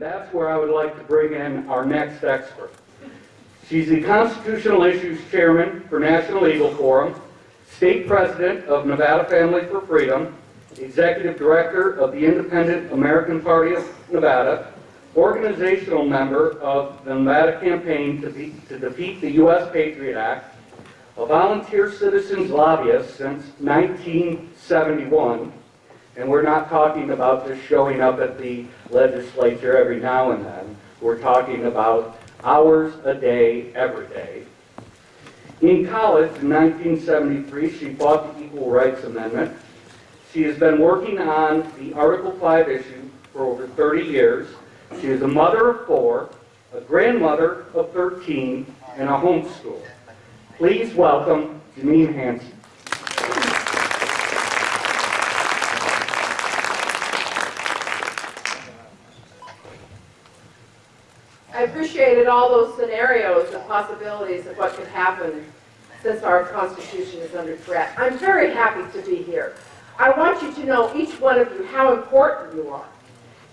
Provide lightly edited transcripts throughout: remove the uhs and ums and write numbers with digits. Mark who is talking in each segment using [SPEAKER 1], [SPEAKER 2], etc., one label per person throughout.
[SPEAKER 1] that's where I would like to bring in our next expert. She's the Constitutional Issues Chairman for National Legal Forum, State President of Nevada Family for Freedom, Executive Director of the Independent American Party of Nevada, organizational member of the Nevada Campaign to Defeat the U.S. Patriot Act, a volunteer citizens lobbyist since 1971, and we're not talking about just showing up at the legislature every now and then. We're talking about hours a day, every day. In college in 1973, she fought the Equal Rights Amendment. She has been working on the Article 5 issue for over 30 years. She is a mother of 4, a grandmother of 13, and a homeschooler. Please welcome Janine Hansen.
[SPEAKER 2] I appreciated all those scenarios and possibilities of what could happen since our Constitution is under threat. I'm very happy to be here. I want you to know, each one of you, how important you are,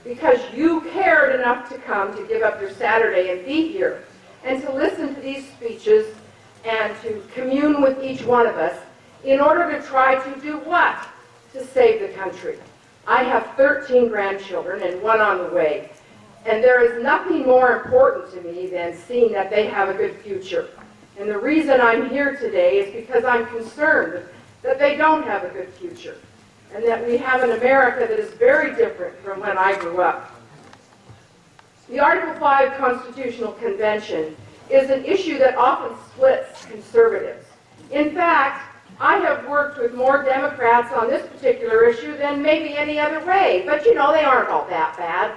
[SPEAKER 2] because you cared enough to come to give up your Saturday and be here, and to listen to these speeches and to commune with each one of us in order to try to do what? To save the country. I have 13 grandchildren and 1 on the way. And there is nothing more important to me than seeing that they have a good future. And the reason I'm here today is because I'm concerned that they don't have a good future, and that we have an America that is very different from when I grew up. The Article 5 Constitutional Convention is an issue that often splits conservatives. In fact, I have worked with more Democrats on this particular issue than maybe any other way, but you know, they aren't all that bad.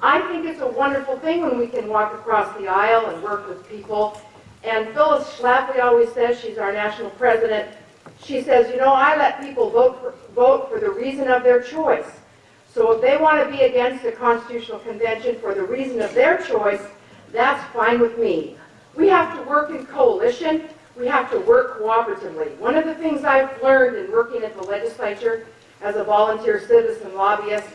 [SPEAKER 2] I think it's a wonderful thing when we can walk across the aisle and work with people. And Phyllis Schlafly always says, she's our national president, she says, you know, I let people vote for the reason of their choice. So if they want to be against the Constitutional Convention for the reason of their choice, that's fine with me. We have to work in coalition. We have to work cooperatively. One of the things I've learned in working at the legislature as a volunteer citizen lobbyist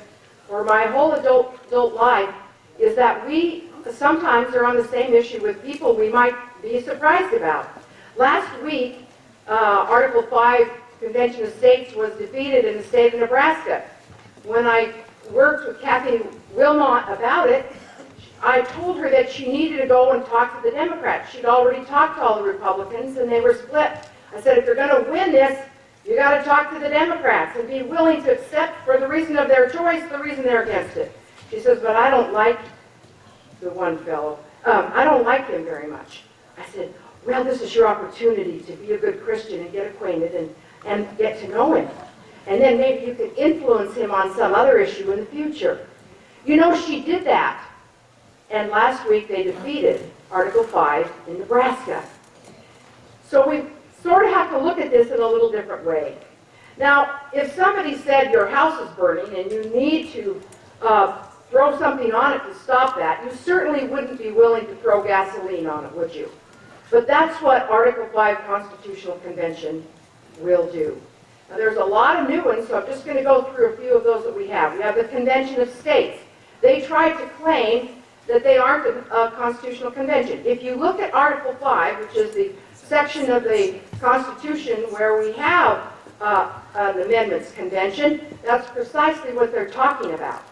[SPEAKER 2] for my whole adult life is that we sometimes are on the same issue with people we might be surprised about. Last week, Article 5 Convention of States was defeated in the state of Nebraska. When I worked with Kathy Wilmot about it, I told her that she needed to go and talk to the Democrats. She'd already talked to all the Republicans, and they were split. I said, if you're going to win this, you got to talk to the Democrats and be willing to accept, for the reason of their choice, the reason they're against it. She says, but I don't like the one fellow. I don't like him very much. I said, well, this is your opportunity to be a good Christian and get acquainted and get to know him. And then maybe you can influence him on some other issue in the future. You know, she did that. And last week they defeated Article 5 in Nebraska. So we sort of have to look at this in a little different way. Now, if somebody said your house is burning and you need to throw something on it to stop that, you certainly wouldn't be willing to throw gasoline on it, would you? But that's what Article 5 Constitutional Convention will do. Now, there's a lot of new ones, so I'm just going to go through a few of those that we have. We have the Convention of States. They tried to claim that they aren't a constitutional convention. If you look at Article 5, which is the section of the Constitution where we have an amendments convention, that's precisely what they're talking about.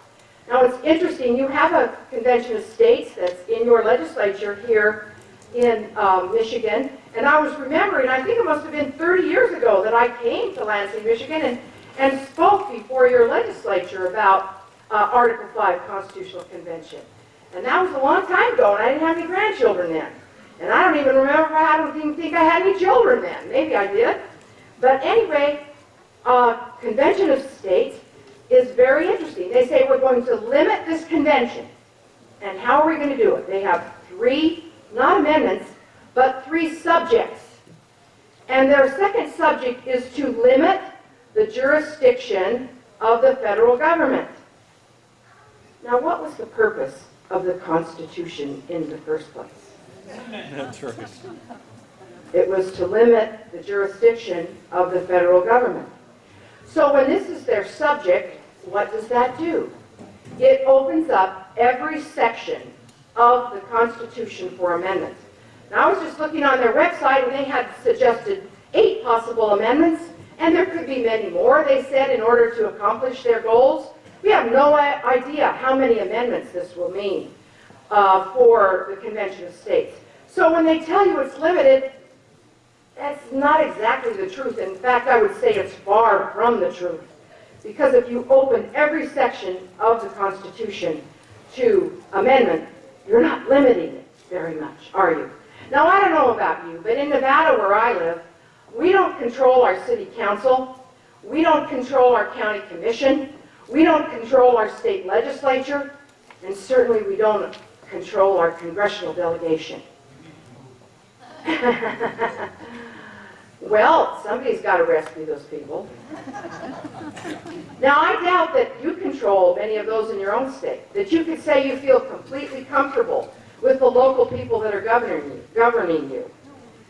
[SPEAKER 2] Now, it's interesting, you have a convention of states that's in your legislature here in Michigan, and I was remembering, I think it must have been 30 years ago that I came to Lansing, Michigan, and spoke before your legislature about Article 5 Constitutional Convention. And that was a long time ago, and I didn't have any grandchildren then. And I don't even remember, I don't even think I had any children then. Maybe I did. But anyway, Convention of States is very interesting. They say we're going to limit this convention. And how are we going to do it? They have 3, not amendments, but 3 subjects. And their second subject is to limit the jurisdiction of the federal government. Now, what was the purpose of the Constitution in the first place?
[SPEAKER 3] That's right.
[SPEAKER 2] It was to limit the jurisdiction of the federal government. So when this is their subject, what does that do? It opens up every section of the Constitution for amendment. Now, I was just looking on their website, and they had suggested 8 possible amendments, and there could be many more, they said, in order to accomplish their goals. We have no idea how many amendments this will mean for the Convention of States. So when they tell you it's limited, that's not exactly the truth. In fact, I would say it's far from the truth. Because if you open every section of the Constitution to amendment, you're not limiting it very much, are you? Now, I don't know about you, but in Nevada, where I live, we don't control our city council, we don't control our county commission, we don't control our state legislature, and certainly we don't control our congressional delegation. Well, somebody's got to rescue those people. Now, I doubt that you control many of those in your own state, that you could say you feel completely comfortable with the local people that are governing you.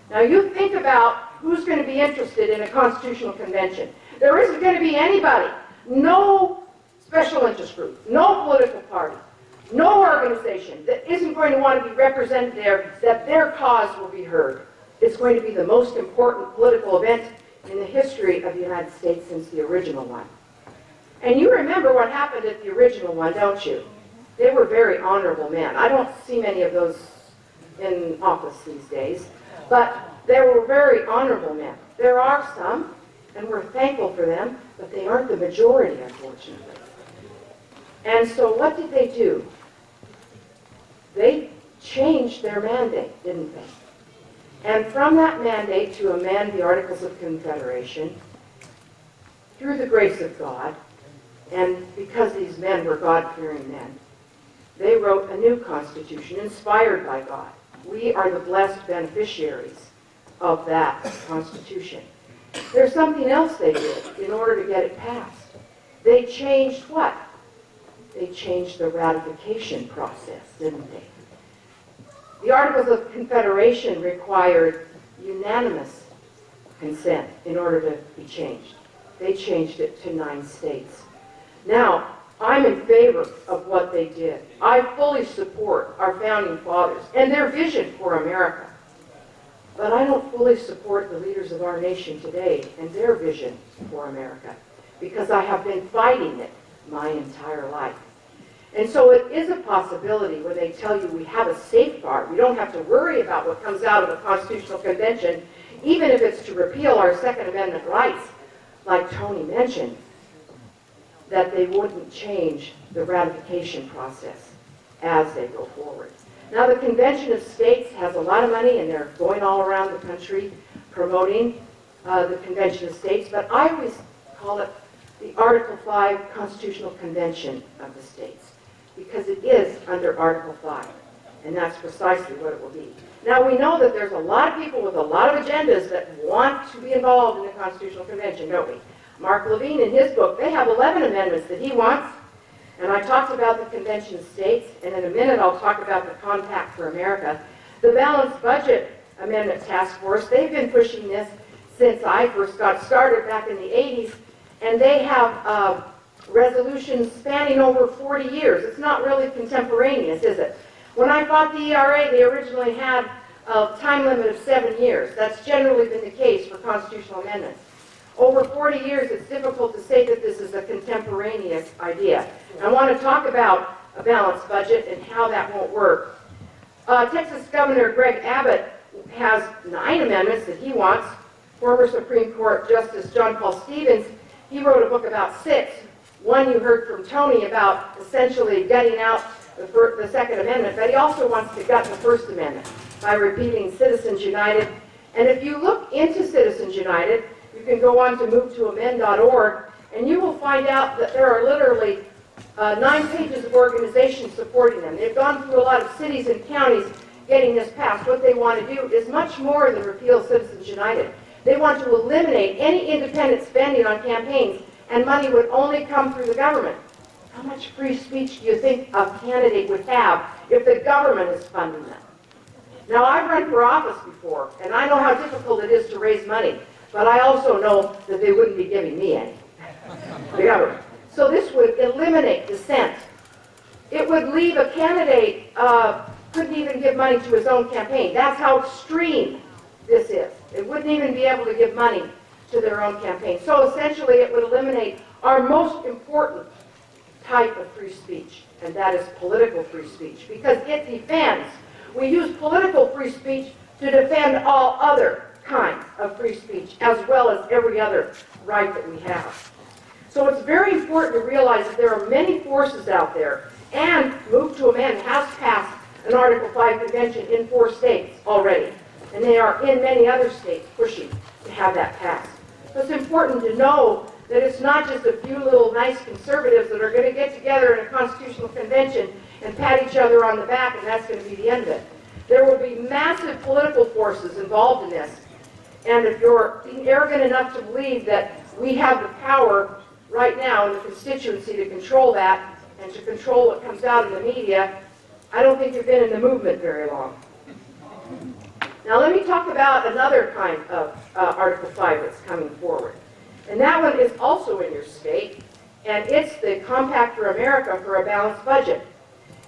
[SPEAKER 2] Now, you think about who's going to be interested in a constitutional convention. There isn't going to be anybody, no special interest group, no political party, no organization that isn't going to want to be represented there, that their cause will be heard. It's going to be the most important political event in the history of the United States since the original one. And you remember what happened at the original one, don't you? They were very honorable men. I don't see many of those in office these days, but they were very honorable men. There are some, and we're thankful for them, but they aren't the majority, unfortunately. And so what did they do? They changed their mandate, didn't they? And from that mandate to amend the Articles of Confederation, through the grace of God, and because these men were God-fearing men, they wrote a new Constitution inspired by God. We are the blessed beneficiaries of that Constitution. There's something else they did in order to get it passed. They changed what? They changed the ratification process, didn't they? The Articles of Confederation required unanimous consent in order to be changed. They changed it to 9 states. Now, I'm in favor of what they did. I fully support our founding fathers and their vision for America. But I don't fully support the leaders of our nation today and their vision for America, because I have been fighting it my entire life. And so it is a possibility when they tell you we have a safeguard. We don't have to worry about what comes out of the Constitutional Convention, even if it's to repeal our Second Amendment rights, like Tony mentioned, that they wouldn't change the ratification process as they go forward. Now, the Convention of States has a lot of money, and they're going all around the country promoting the Convention of States, but I always call it the Article 5 Constitutional Convention of the States, because it is under Article 5, and that's precisely what it will be. Now, we know that there's a lot of people with a lot of agendas that want to be involved in the Constitutional Convention, don't we? Mark Levine, in his book, they have 11 amendments that he wants, and I talked about the Convention of States, and in a minute I'll talk about the Compact for America. The Balanced Budget Amendment Task Force, they've been pushing this since I first got started back in the 80s, and they have resolutions spanning over 40 years. It's not really contemporaneous, is it? When I fought the ERA, they originally had a time limit of 7 years. That's generally been the case for constitutional amendments. Over 40 years, it's difficult to say that this is a contemporaneous idea. I want to talk about a balanced budget and how that won't work. Texas Governor Greg Abbott has 9 amendments that he wants. Former Supreme Court Justice John Paul Stevens, he wrote a book about 6. One you heard from Tony about essentially gutting out the Second Amendment, but he also wants to gut the First Amendment by repealing Citizens United. And if you look into Citizens United, you can go on to movetoamend.org, and you will find out that there are literally 9 pages of organizations supporting them. They've gone through a lot of cities and counties getting this passed. What they want to do is much more than repeal Citizens United. They want to eliminate any independent spending on campaigns, and money would only come through the government. How much free speech do you think a candidate would have if the government is funding them? Now, I've run for office before, and I know how difficult it is to raise money, but I also know that they wouldn't be giving me any, the government. So this would eliminate dissent It would leave a candidate, couldn't even give money to his own campaign. That's how extreme this is. It wouldn't even be able to give money to their own campaign. So essentially it would eliminate our most important type of free speech, and that is political free speech, because it defends. We use political free speech to defend all other kinds of free speech, as well as every other right that we have. So it's very important to realize that there are many forces out there, and Move to Amend has passed an Article 5 convention in 4 states already, and they are in many other states pushing to have that passed. So it's important to know that it's not just a few little nice conservatives that are going to get together in a constitutional convention and pat each other on the back, and that's going to be the end of it. There will be massive political forces involved in this, and if you're arrogant enough to believe that we have the power right now in the constituency to control that and to control what comes out in the media, I don't think you've been in the movement very long. Now let me talk about another kind of Article 5 that's coming forward. And that one is also in your state, and it's the Compact for America for a Balanced Budget.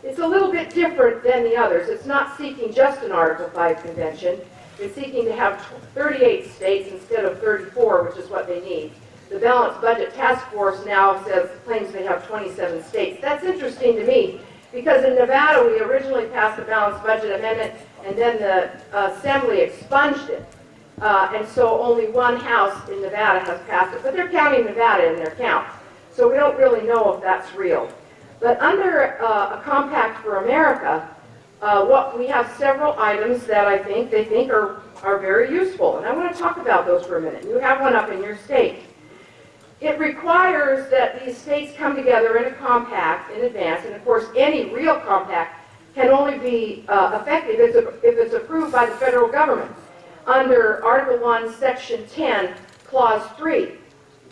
[SPEAKER 2] It's a little bit different than the others. It's not seeking just an Article 5 convention. It's seeking to have 38 states instead of 34, which is what they need. The Balanced Budget Task Force now claims they have 27 states. That's interesting to me, because in Nevada we originally passed the Balanced Budget Amendment, and then the Assembly expunged it. And so only one house in Nevada has passed it, but they're counting Nevada in their count. So we don't really know if that's real. But under a Compact for America, we have several items that they think are very useful. And I want to talk about those for a minute. You have one up in your state. It requires that these states come together in a compact in advance, and of course any real compact can only be effective if it's approved by the federal government. Under Article 1, Section 10, Clause 3,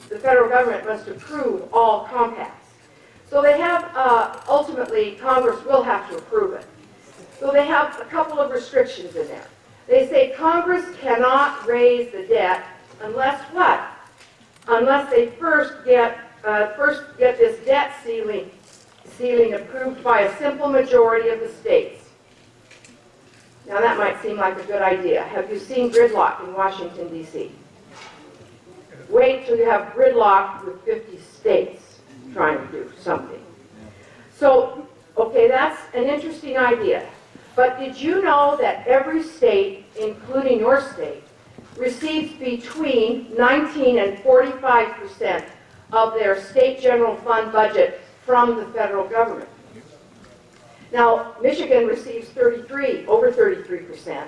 [SPEAKER 2] the federal government must approve all compacts. So they have, ultimately, Congress will have to approve it. So they have a couple of restrictions in there. They say Congress cannot raise the debt unless what? Unless they first get this debt ceiling approved by a simple majority of the states. Now that might seem like a good idea. Have you seen gridlock in Washington, D.C.? Wait till you have gridlock with 50 states trying to do something. So, okay, that's an interesting idea. But did you know that every state, including your state, receives between 19 and 45% of their state general fund budget from the federal government? Now, Michigan receives over 33%,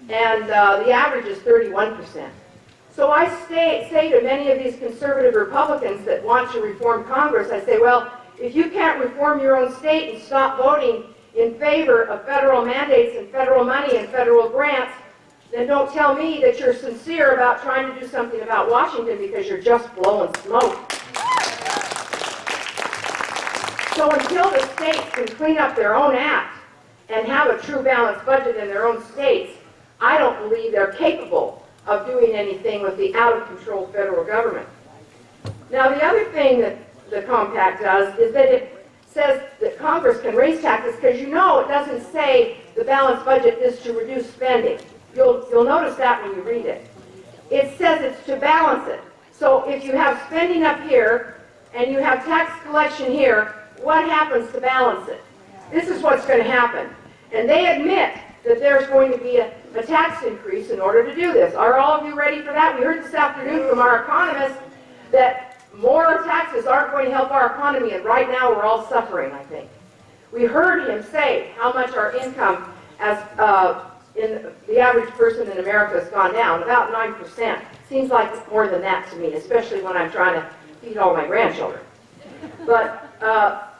[SPEAKER 2] and the average is 31%. So I say to many of these conservative Republicans that want to reform Congress, I say, well, if you can't reform your own state and stop voting in favor of federal mandates and federal money and federal grants, then don't tell me that you're sincere about trying to do something about Washington, because you're just blowing smoke. So until the states can clean up their own act and have a true balanced budget in their own states, I don't believe they're capable of doing anything with the out-of-control federal government. Now, the other thing that the compact does is that it says that Congress can raise taxes, because you know it doesn't say the balanced budget is to reduce spending. You'll notice that when you read it. It says it's to balance it. So if you have spending up here and you have tax collection here, what happens to balance it? This is what's going to happen. And they admit that there's going to be a tax increase in order to do this. Are all of you ready for that? We heard this afternoon from our economists that more taxes aren't going to help our economy, and right now we're all suffering, I think. We heard him say how much our income as in the average person in America has gone down, about 9%. Seems like it's more than that to me, especially when I'm trying to feed all my grandchildren. But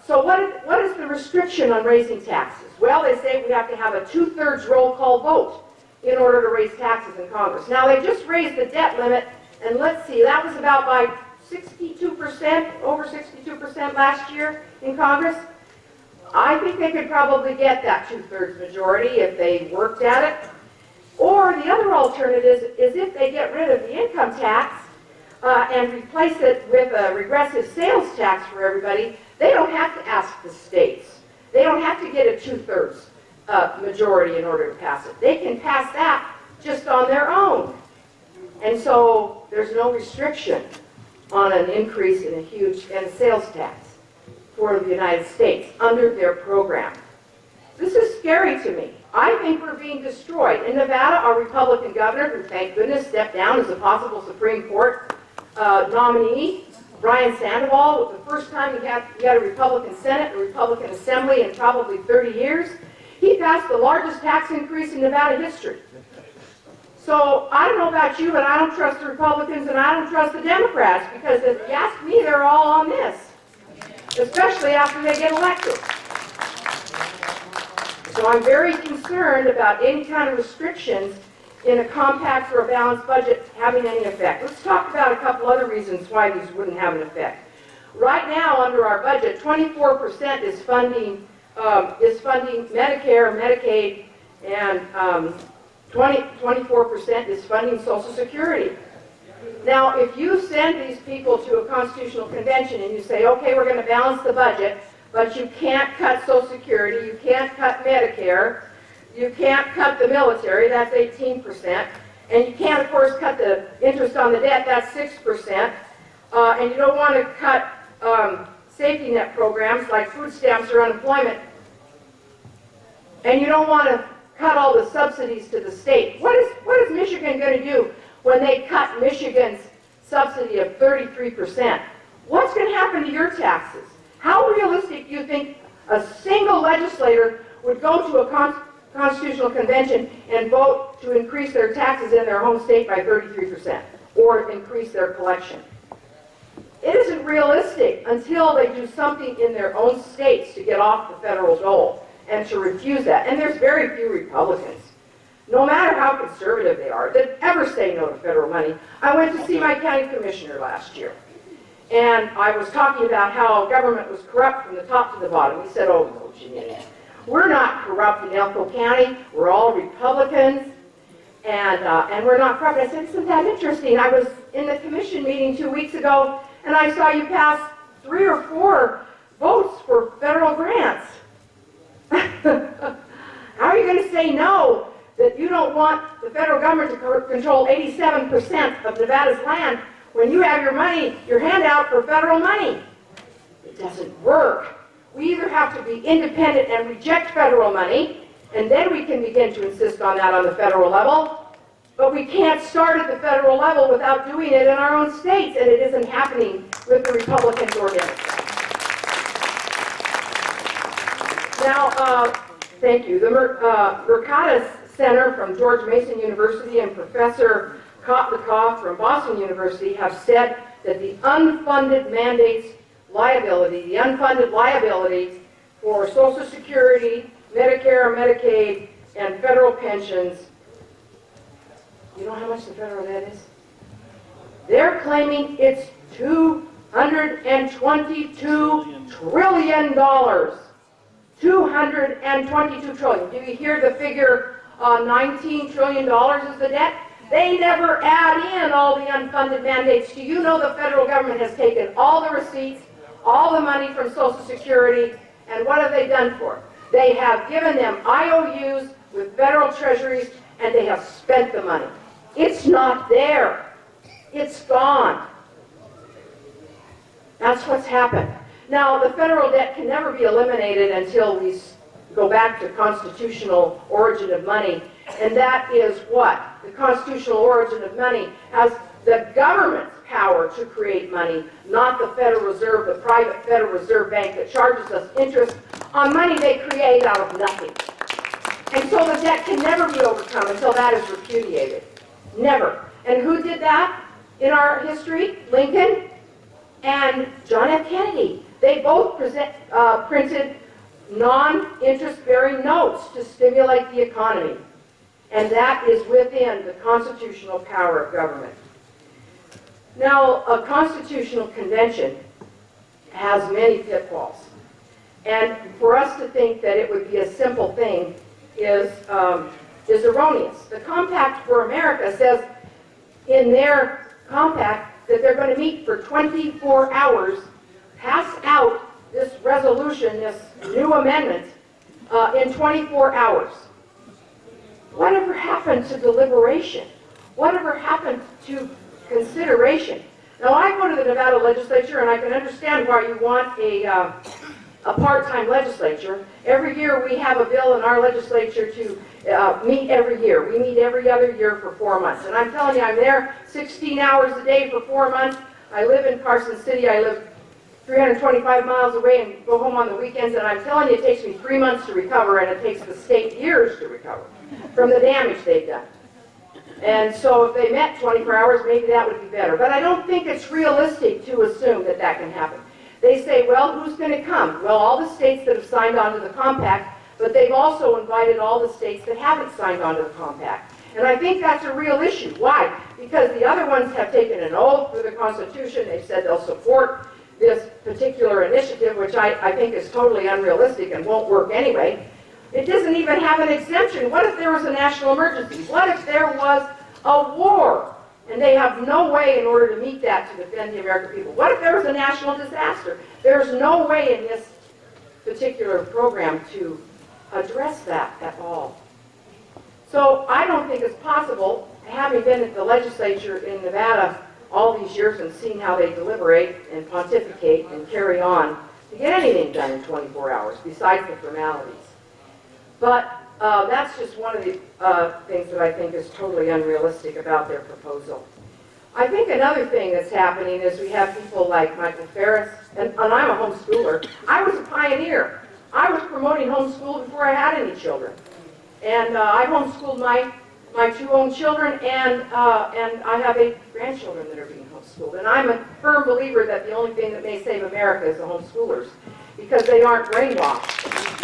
[SPEAKER 2] so what is the restriction on raising taxes? Well, they say we have to have a 2/3 roll call vote in order to raise taxes in Congress. Now, they just raised the debt limit, and let's see, that was about by 62%, over 62% last year in Congress. I think they could probably get that 2/3 majority if they worked at it. Or the other alternative is if they get rid of the income tax and replace it with a regressive sales tax for everybody, they don't have to ask the states They don't have to get a 2/3 majority in order to pass it. They can pass that just on their own. And so there's no restriction on an increase in a sales tax for the United States under their program. This is scary to me. I think we're being destroyed. In Nevada, our Republican governor, who thank goodness stepped down as a possible Supreme Court nominee, Brian Sandoval, the first time he had a Republican Senate, a Republican Assembly in probably 30 years, he passed the largest tax increase in Nevada history. So I don't know about you, but I don't trust the Republicans and I don't trust the Democrats, because if you ask me, they're all on this, especially after they get elected. So I'm very concerned about any kind of restrictions in a compact or a balanced budget having any effect. Let's talk about a couple other reasons why these wouldn't have an effect. Right now, under our budget, 24% is funding Medicare, Medicaid, and 24% is funding Social Security. Now, if you send these people to a constitutional convention and you say, okay, we're going to balance the budget, but you can't cut Social Security, you can't cut Medicare, you can't cut the military, that's 18%, and you can't, of course, cut the interest on the debt, that's 6%, and you don't want to cut safety net programs like food stamps or unemployment, and you don't want to cut all the subsidies to the state. What is Michigan going to do when they cut Michigan's subsidy of 33%? What's going to happen to your taxes? How realistic do you think a single legislator would go to a constitutional convention and vote to increase their taxes in their home state by 33% or increase their collection? It isn't realistic until they do something in their own states to get off the federal dole and to refuse that. And there's very few Republicans, no matter how conservative they are, that ever say no to federal money. I went to see my county commissioner last year, and I was talking about how government was corrupt from the top to the bottom. He said, oh, no, Janine, we're not corrupt in Elko County. We're all Republicans, and we're not corrupt. I said, isn't that interesting? I was in the commission meeting 2 weeks ago, and I saw you pass 3 or 4 votes for federal grants. How are you going to say no, that you don't want the federal government to control 87% of Nevada's land when you have your hand out for federal money? It doesn't work. We either have to be independent and reject federal money, and then we can begin to insist on that on the federal level, but we can't start at the federal level without doing it in our own states, and it isn't happening with the Republicans or Democrats. Now, thank you. The Mercatus Center from George Mason University and Professor Kotlikov from Boston University have said that the unfunded mandates liability, the unfunded liability for Social Security, Medicare, Medicaid, and federal pensions, you know how much the federal debt is? They're claiming it's $222 trillion. $222 trillion. Do you hear the figure $19 trillion is the debt? They never add in all the unfunded mandates. Do you know the federal government has taken all the receipts, all the money from Social Security, and what have they done for it? They have given them IOUs with federal treasuries, and they have spent the money. It's not there. It's gone. That's what's happened. Now, the federal debt can never be eliminated until we go back to constitutional origin of money, and that is what? The constitutional origin of money has the government's power to create money, not the Federal Reserve, the private Federal Reserve Bank that charges us interest on money they create out of nothing. And so the debt can never be overcome until that is repudiated. Never. And who did that in our history? Lincoln and John F. Kennedy. They both printed non-interest-bearing notes to stimulate the economy. And that is within the constitutional power of government. Now, a constitutional convention has many pitfalls. And for us to think that it would be a simple thing is erroneous. The Compact for America says in their compact that they're going to meet for 24 hours, pass out this resolution, this new amendment, in 24 hours. Whatever happened to deliberation? Whatever happened to consideration? Now, I go to the Nevada legislature, and I can understand why you want a part-time legislature. Every year we have a bill in our legislature to meet every year. We meet every other year for 4 months. And I'm telling you, I'm there 16 hours a day for 4 months. I live in Carson City. I live 325 miles away and go home on the weekends. And I'm telling you, it takes me 3 months to recover, and it takes the state years to recover from the damage they've done. And so if they met 24 hours, maybe that would be better. But I don't think it's realistic to assume that that can happen. They say, well, who's going to come? Well, all the states that have signed on to the compact, but they've also invited all the states that haven't signed on to the compact. And I think that's a real issue. Why? Because the other ones have taken an oath for the Constitution. They've said they'll support this particular initiative, which I think is totally unrealistic and won't work anyway. It doesn't even have an exemption. What if there was a national emergency? What if there was a war? And they have no way in order to meet that to defend the American people. What if there was a national disaster? There's no way in this particular program to address that at all. So I don't think it's possible, having been at the legislature in Nevada all these years and seen how they deliberate and pontificate and carry on, to get anything done in 24 hours, besides the formalities. But that's just one of the things that I think is totally unrealistic about their proposal. I think another thing that's happening is we have people like Michael Ferris, and I'm a homeschooler. I was a pioneer. I was promoting homeschool before I had any children. And I homeschooled my 2 own children, and I have 8 grandchildren that are being homeschooled. And I'm a firm believer that the only thing that may save America is the homeschoolers, because they aren't brainwashed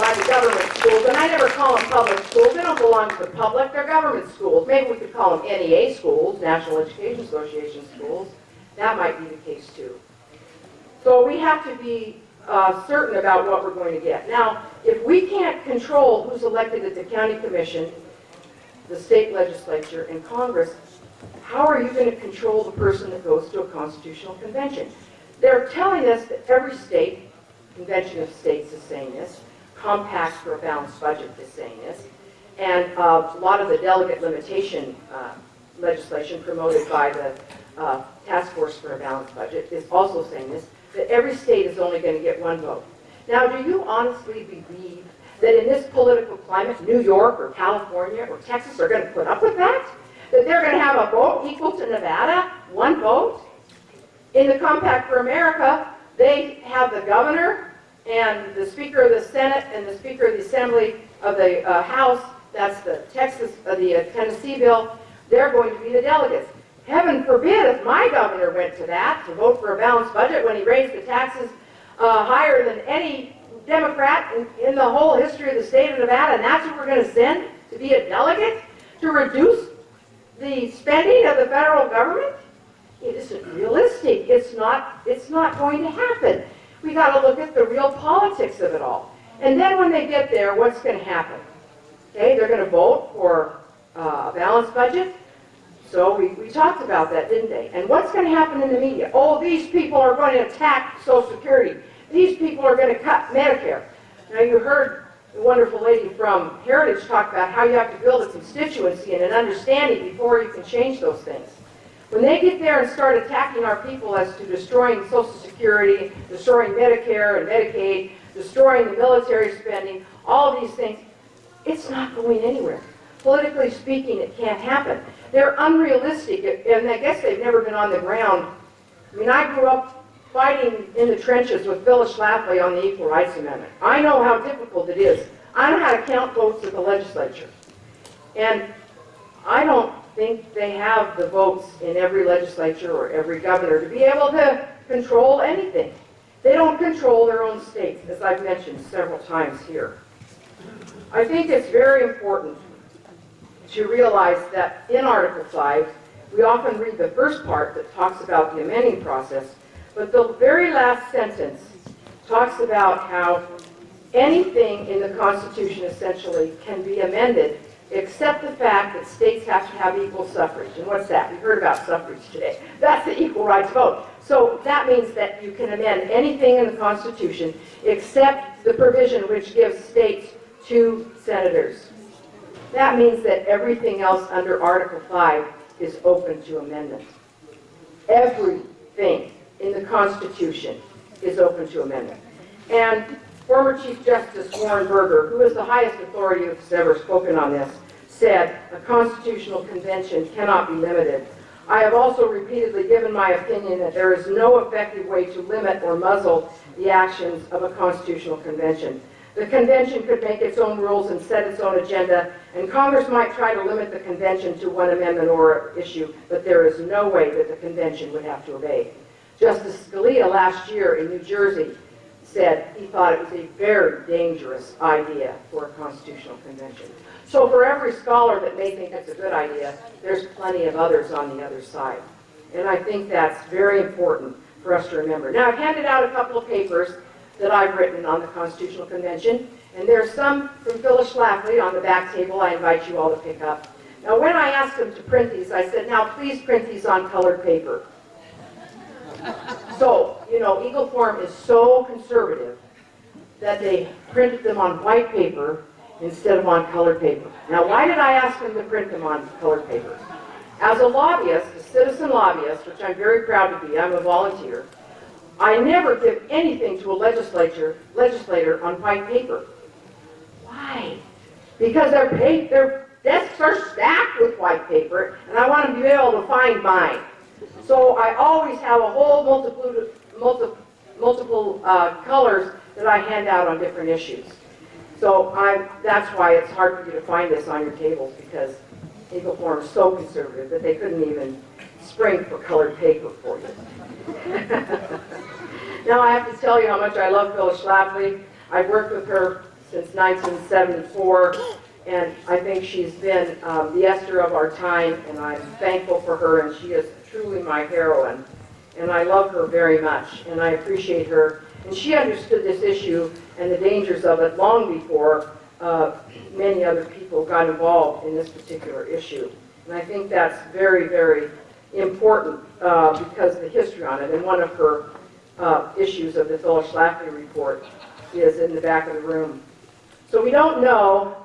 [SPEAKER 2] by the government schools. And I never call them public schools. They don't belong to the public. They're government schools. Maybe we could call them NEA schools, National Education Association schools. That might be the case too. So we have to be certain about what we're going to get. Now, if we can't control who's elected at the county commission, the state legislature, and Congress, how are you going to control the person that goes to a constitutional convention? They're telling us that every state, convention of states is saying this, compact for a balanced budget is saying this, and a lot of the delegate limitation legislation promoted by the Task Force for a Balanced Budget is also saying this, that every state is only going to get 1 vote. Now, do you honestly believe that in this political climate, New York or California or Texas are going to put up with that? That they're going to have a vote equal to Nevada, 1 vote? In the Compact for America, they have the governor and the Speaker of the Senate and the Speaker of the Assembly of the House, that's the Tennessee bill, they're going to be the delegates. Heaven forbid if my governor went to that to vote for a balanced budget when he raised the taxes higher than any Democrat in the whole history of the state of Nevada, and that's who we're going to send to be a delegate to reduce the spending of the federal government? It isn't realistic. It's not going to happen. We got to look at the real politics of it all. And then when they get there, what's going to happen? Okay, they're going to vote for a balanced budget. So we talked about that, didn't they? And what's going to happen in the media? Oh, these people are going to attack Social Security. These people are going to cut Medicare. Now, you heard the wonderful lady from Heritage talk about how you have to build a constituency and an understanding before you can change those things. When they get there and start attacking our people as to destroying Social Security, destroying Medicare and Medicaid, destroying the military spending, all of these things, it's not going anywhere. Politically speaking, it can't happen. They're unrealistic, and I guess they've never been on the ground. I mean, I grew up fighting in the trenches with Phyllis Schlafly on the Equal Rights Amendment. I know how difficult it is. I know how to count votes at the legislature. And I don't think they have the votes in every legislature or every governor to be able to control anything. They don't control their own states, as I've mentioned several times here. I think it's very important to realize that in Article 5, we often read the first part that talks about the amending process, but the very last sentence talks about how anything in the Constitution essentially can be amended except the fact that states have to have equal suffrage. And what's that? We heard about suffrage today. That's the equal rights vote. So that means that you can amend anything in the Constitution except the provision which gives states 2 senators. That means that everything else under Article 5 is open to amendment. Everything in the Constitution is open to amendment. And former Chief Justice Warren Burger, who is the highest authority who's ever spoken on this, said a constitutional convention cannot be limited. I have also repeatedly given my opinion that there is no effective way to limit or muzzle the actions of a constitutional convention. The convention could make its own rules and set its own agenda, and Congress might try to limit the convention to one amendment or issue, but there is no way that the convention would have to obey. Justice Scalia last year in New Jersey said he thought it was a very dangerous idea for a constitutional convention. So for every scholar that may think it's a good idea, there's plenty of others on the other side. And I think that's very important for us to remember. Now, I've handed out a couple of papers that I've written on the Constitutional Convention, and there's some from Phyllis Schlafly on the back table I invite you all to pick up. Now, when I asked them to print these, I said, now please print these on colored paper. So, you know, Eagle Forum is so conservative that they printed them on white paper instead of on colored paper. Now, why did I ask them to print them on colored paper? As a lobbyist, a citizen lobbyist, which I'm very proud to be, I'm a volunteer, I never give anything to a legislator on white paper. Why? Because their desks are stacked with white paper, and I want them to be able to find mine. So I always have a whole multiple colors that I hand out on different issues. So that's why it's hard for you to find this on your tables, because Eagle Forum is so conservative that they couldn't even spring for colored paper for you. Now I have to tell you how much I love Phyllis Schlafly. I've worked with her since 1974, and I think she's been the Esther of our time, and I'm thankful for her, and she is truly my heroine. And I love her very much, and I appreciate her. And she understood this issue and the dangers of it long before many other people got involved in this particular issue. And I think that's very, very important because of the history on it. And one of her issues of the Phyllis Schlafly report is in the back of the room. So we don't know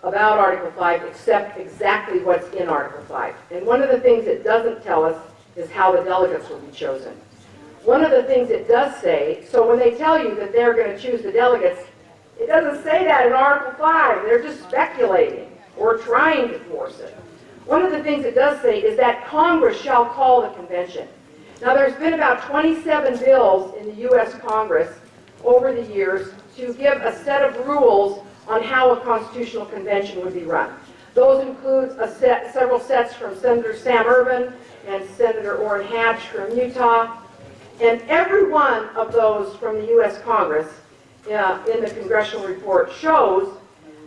[SPEAKER 2] about Article 5 except exactly what's in Article 5. And one of the things it doesn't tell us is how the delegates will be chosen. One of the things it does say, so when they tell you that they're going to choose the delegates, it doesn't say that in Article 5. They're just speculating or trying to force it. One of the things it does say is that Congress shall call the convention. Now, there's been about 27 bills in the U.S. Congress over the years to give a set of rules on how a constitutional convention would be run. Those include several sets from Senator Sam Ervin and Senator Orrin Hatch from Utah. And every one of those from the U.S. Congress in the congressional report shows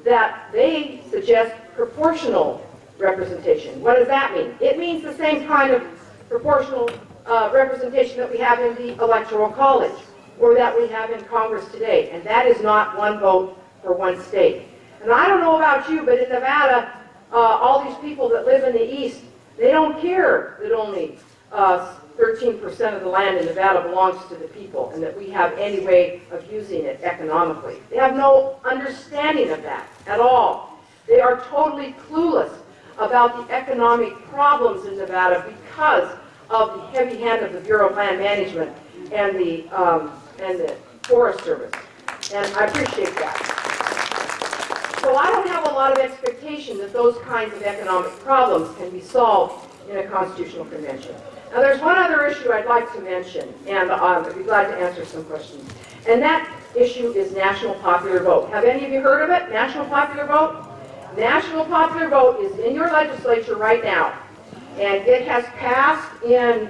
[SPEAKER 2] that they suggest proportional representation. What does that mean? It means the same kind of proportional representation that we have in the Electoral College or that we have in Congress today. And that is not one vote for one state. And I don't know about you, but in Nevada, all these people that live in the East, they don't care that only 13% of the land in Nevada belongs to the people and that we have any way of using it economically. They have no understanding of that at all. They are totally clueless about the economic problems in Nevada because of the heavy hand of the Bureau of Land Management and the Forest Service. And I appreciate that. So I don't have a lot of expectation that those kinds of economic problems can be solved in a constitutional convention. Now there's one other issue I'd like to mention, and I'd be glad to answer some questions. And that issue is national popular vote. Have any of you heard of it, national popular vote? National popular vote is in your legislature right now. And it has passed in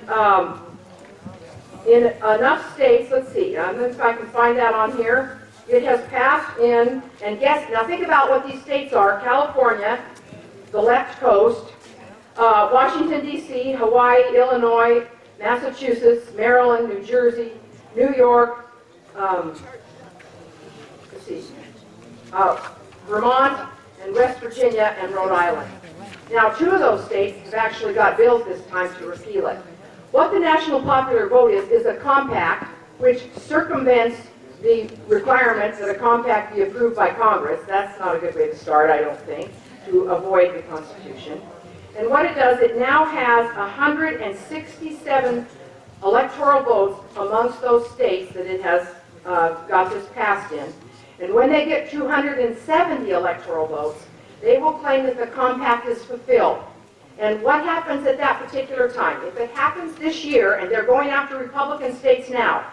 [SPEAKER 2] enough states, let's see, if I can find that on here. It has passed in, and guess, now think about what these states are: California, the left coast, Washington, D.C., Hawaii, Illinois, Massachusetts, Maryland, New Jersey, New York, let's see, Vermont, and West Virginia and Rhode Island. Now, 2 of those states have actually got bills this time to repeal it. What the national popular vote is a compact which circumvents the requirements that a compact be approved by Congress. That's not a good way to start, I don't think, to avoid the Constitution. And what it does, it now has 167 electoral votes amongst those states that it has got this passed in. And when they get 270 electoral votes, they will claim that the compact is fulfilled. And what happens at that particular time? If it happens this year, and they're going after Republican states now,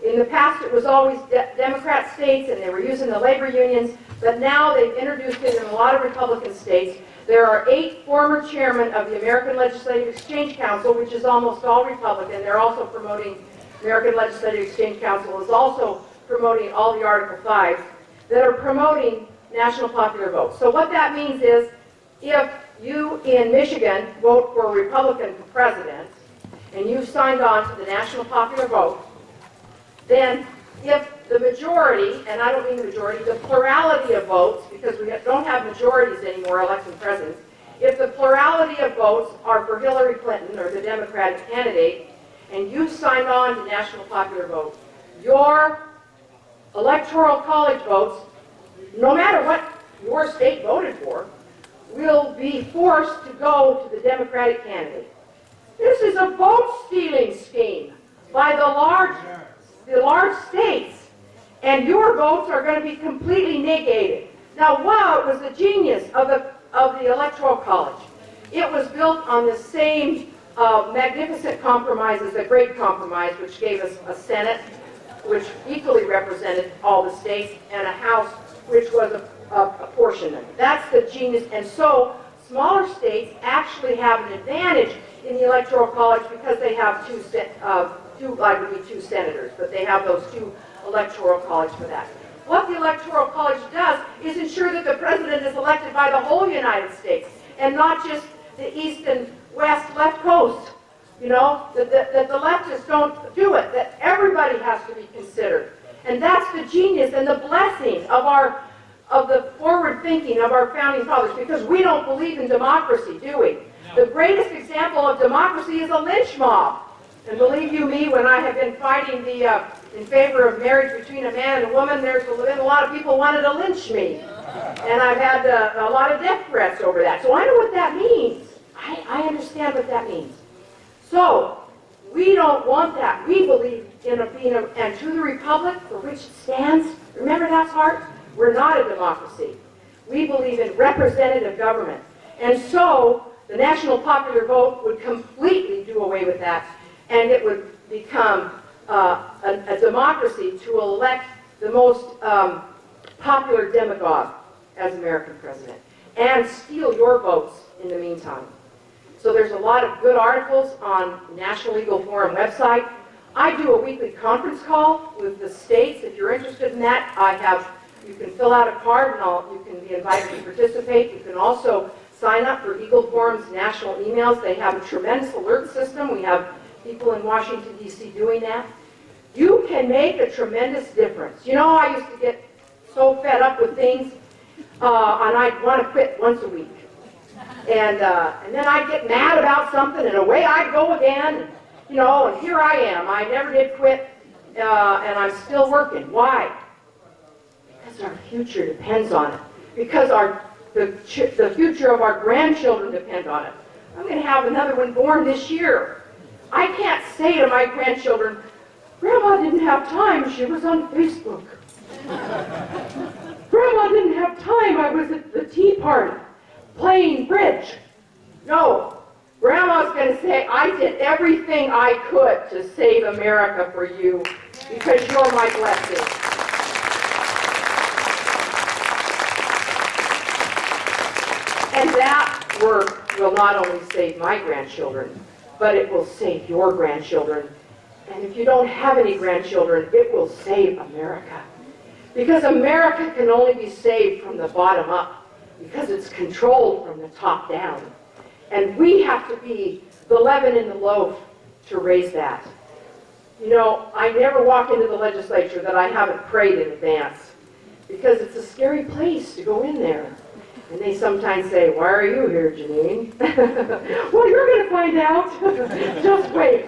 [SPEAKER 2] in the past it was always Democrat states and they were using the labor unions, but now they've introduced it in a lot of Republican states. There are 8 former chairmen of the American Legislative Exchange Council, which is almost all Republican. They're also promoting, American Legislative Exchange Council is also promoting all the Article 5s that are promoting national popular vote. So what that means is, if you in Michigan vote for a Republican president, and you've signed on to the national popular vote, then if the majority, and I don't mean the majority, the plurality of votes, because we don't have majorities anymore electing presidents, if the plurality of votes are for Hillary Clinton or the Democratic candidate, and you signed on to national popular vote, your electoral college votes, no matter what your state voted for, will be forced to go to the Democratic candidate. This is a vote-stealing scheme by the large states, and your votes are going to be completely negated. Now, wow, it was the genius of the Electoral College. It was built on the same magnificent compromise as the Great Compromise, which gave us a Senate, which equally represented all the states, and a House, which was apportionment. That's the genius. And so smaller states actually have an advantage in the Electoral College because they have two senators, but they have those 2 Electoral College for that. What the Electoral College does is ensure that the president is elected by the whole United States and not just the east and west left coast. You know, that the leftists don't do it, that everybody has to be considered. And that's the genius and the blessing of the forward thinking of our founding fathers, because we don't believe in democracy, do we? No. The greatest example of democracy is a lynch mob. And believe you me, when I have been fighting in favor of marriage between a man and a woman, there's been a lot of people wanted to lynch me. And I've had a lot of death threats over that. So I know what that means. I understand what that means. So we don't want that. We believe in and to the republic for which it stands. Remember that part? We're not a democracy. We believe in representative government. And so the national popular vote would completely do away with that, and it would become a democracy to elect the most popular demagogue as American president, and steal your votes in the meantime. So there's a lot of good articles on National Legal Forum website. I do a weekly conference call with the states. If you're interested in that, you can fill out a card and you can be invited to participate. You can also sign up for Eagle Forum's national emails. They have a tremendous alert system. We have people in Washington, D.C. doing that. You can make a tremendous difference. You know, I used to get so fed up with things, and I'd want to quit once a week. And then I'd get mad about something, and away I'd go again. You know, and here I am. I never did quit, and I'm still working. Why? Because our future depends on it. Because the future of our grandchildren depend on it. I'm going to have another one born this year. I can't say to my grandchildren, Grandma didn't have time, she was on Facebook. Grandma didn't have time, I was at the tea party playing bridge. No, Grandma's going to say, I did everything I could to save America for you because you're my blessing. And that work will not only save my grandchildren, but it will save your grandchildren. And if you don't have any grandchildren, it will save America. Because America can only be saved from the bottom up, because it's controlled from the top down. And we have to be the leaven in the loaf to raise that. You know, I never walk into the legislature that I haven't prayed in advance, because it's a scary place to go in there. And they sometimes say, why are you here, Janine? Well, you're going to find out. Just wait.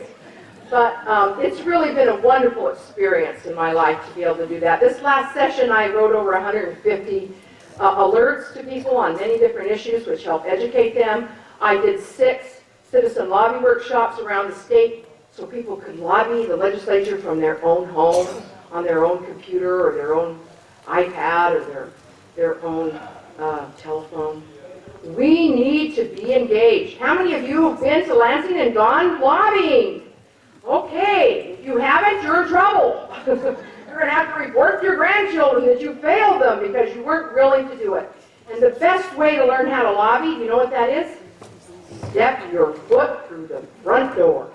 [SPEAKER 2] But it's really been a wonderful experience in my life to be able to do that. This last session, I wrote over 150 alerts to people on many different issues, which help educate them. I did 6 citizen lobby workshops around the state so people could lobby the legislature from their own home, on their own computer or their own iPad or their own telephone. We need to be engaged. How many of you have been to Lansing and gone lobbying? Okay, if you haven't, you're in trouble. You're going to have to report to your grandchildren that you failed them because you weren't willing to do it. And the best way to learn how to lobby, you know what that is? Step your foot through the front door.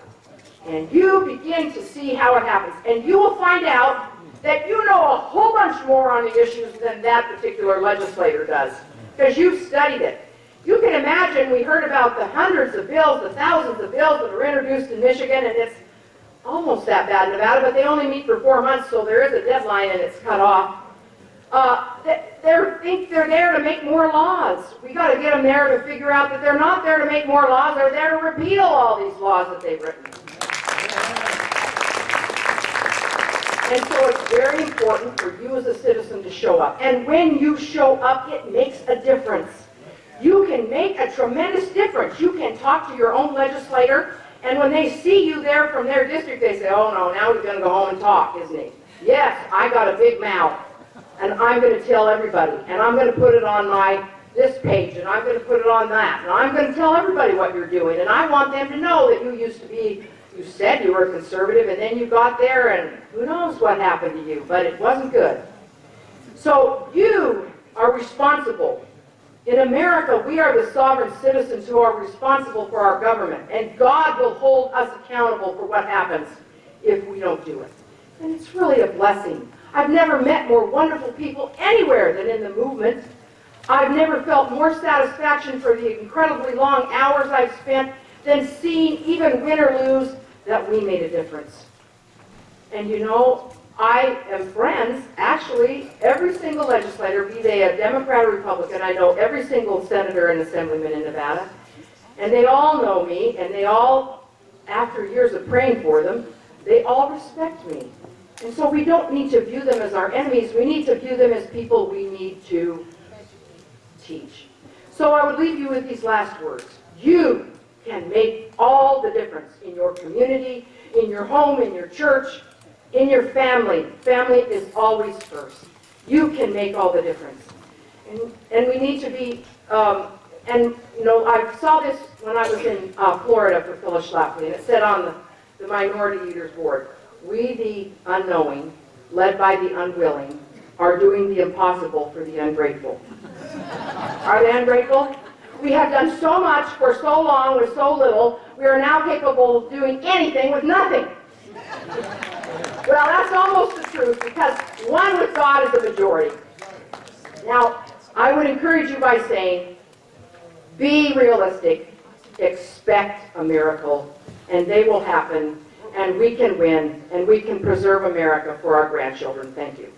[SPEAKER 2] And you begin to see how it happens. And you will find out that you know a whole bunch more on the issues than that particular legislator does, because you've studied it. You can imagine, we heard about the hundreds of bills, the thousands of bills that are introduced in Michigan, and it's almost that bad in Nevada, but they only meet for 4 months, so there is a deadline and it's cut off. They think they're there to make more laws. We got to get them there to figure out that they're not there to make more laws, they're there to repeal all these laws that they've written. And so it's very important for you as a citizen to show up. And when you show up, it makes a difference. You can make a tremendous difference. You can talk to your own legislator, and when they see you there from their district, they say, oh no, now he's going to go home and talk, isn't he? Yes, I got a big mouth, and I'm going to tell everybody, and I'm going to put it on this page, and I'm going to put it on that, and I'm going to tell everybody what you're doing, and I want them to know that you used to be, you said you were conservative, and then you got there, and who knows what happened to you, but it wasn't good. So you are responsible. In America, we are the sovereign citizens who are responsible for our government, and God will hold us accountable for what happens if we don't do it. And it's really a blessing. I've never met more wonderful people anywhere than in the movement. I've never felt more satisfaction for the incredibly long hours I've spent than seeing, even win or lose, that we made a difference. And you know, I am friends, actually, every single legislator, be they a Democrat or Republican, I know every single senator and assemblyman in Nevada, and they all know me, and they all, after years of praying for them, they all respect me. And so we don't need to view them as our enemies, we need to view them as people we need to teach. So I would leave you with these last words. You can make all the difference in your community, in your home, in your church, in your family. Family is always first. You can make all the difference. And we need to be, and you know, I saw this when I was in Florida for Phyllis Schlafly, and it said on the Minority Leaders Board, we the unknowing, led by the unwilling, are doing the impossible for the ungrateful. Are they ungrateful? We have done so much for so long with so little, we are now capable of doing anything with nothing. Well, that's almost the truth, because one with God is the majority. Now, I would encourage you by saying, be realistic, expect a miracle, and they will happen, and we can win, and we can preserve America for our grandchildren. Thank you.